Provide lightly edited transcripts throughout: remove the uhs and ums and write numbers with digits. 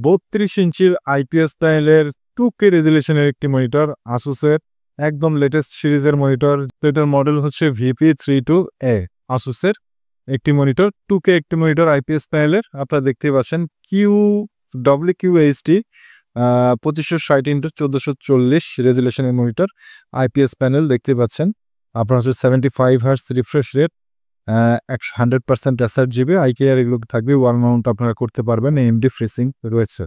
32 ইঞ্চির আইপিএস প্যানেলের 2K রেজুলেশনের একটি মনিটর, আসুসের একদম লেটেস্ট সিরিজের মনিটর। এটার মডেল হচ্ছে VP32A। আসুসের একটি মনিটর, 2K একটি মনিটর আইপিএস প্যানেলের। আপনারা দেখতেই পাচ্ছেন WQHD 2560x1440 রেজুলেশনের মনিটর, আইপিএস প্যানেল দেখতে পাচ্ছেন। আপনার হচ্ছে 75 hertz refresh rate, 100% SRGB IKR এগুলো থাকবে। ওয়াল মাউন্ট আপনারা করতে পারবেন, AMD ফ্রিসিং রয়েছে।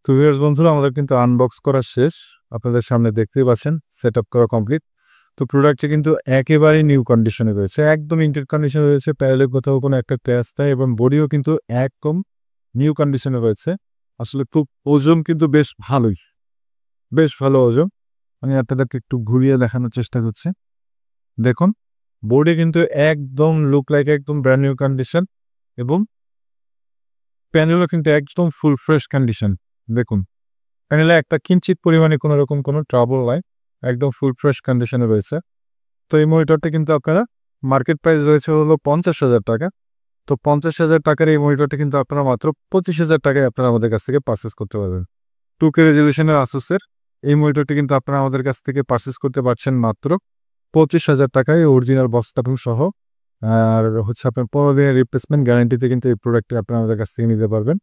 তো ভিউয়ার্স বন্ধুরা, আমাদের কিন্তু আনবক্স করা শেষ, আপনাদের সামনে দেখতেই পাচ্ছেন, সেট আপ করা কমপ্লিট। তো প্রোডাক্টটি কিন্তু একেবারেই নিউ কন্ডিশনে রয়েছে, একদম ইন্টেড কন্ডিশনে রয়েছে, প্যানেলের কোথাও কোনো একটা ক্র্যাশ নেই এবং বডিও কিন্তু একদম নিউ কন্ডিশনে রয়েছে। আসলে খুব ওজন কিন্তু বেশ ভালোই, বেশ ভালো ওজন। আমি আপনাদেরকে একটু ঘুরিয়ে দেখানোর চেষ্টা করছি। দেখুন, বোর্ডে কিন্তু একদম লুক লাইক একদম ব্র্যান্ড নিউ কন্ডিশন এবং প্যানেলও কিন্তু একদম ফুল ফ্রেশ কন্ডিশন। দেখুন, প্যানেলে একটা কিঞ্চিত পরিমাণে কোনো রকম কোনো ট্রাবল নাই, একদম ফুল ফ্রেশ কন্ডিশনে রয়েছে। তো এই মনিটরটা কিন্তু আপনারা মার্কেট প্রাইস রয়েছে হলো 50,000 টাকা। তো 50,000 টাকার এই মনিটরটা কিন্তু আপনারা মাত্র 25,000 টাকায় আপনারা আমাদের কাছ থেকে পারচেস করতে পারবেন। 2K রেজুলেশনের আসুসের এই মনিটরটি কিন্তু আপনারা আমাদের কাছ থেকে পারচেস করতে পারছেন মাত্র 25,000 টাকায়, অরিজিনাল বক্স কার্টুন সহ। আর হচ্ছে আপনার 15 দিনের রিপ্লেসমেন্ট গ্যারান্টিতে কিন্তু এই প্রোডাক্টটি আপনারা আমাদের কাছ থেকে নিতে পারবেন।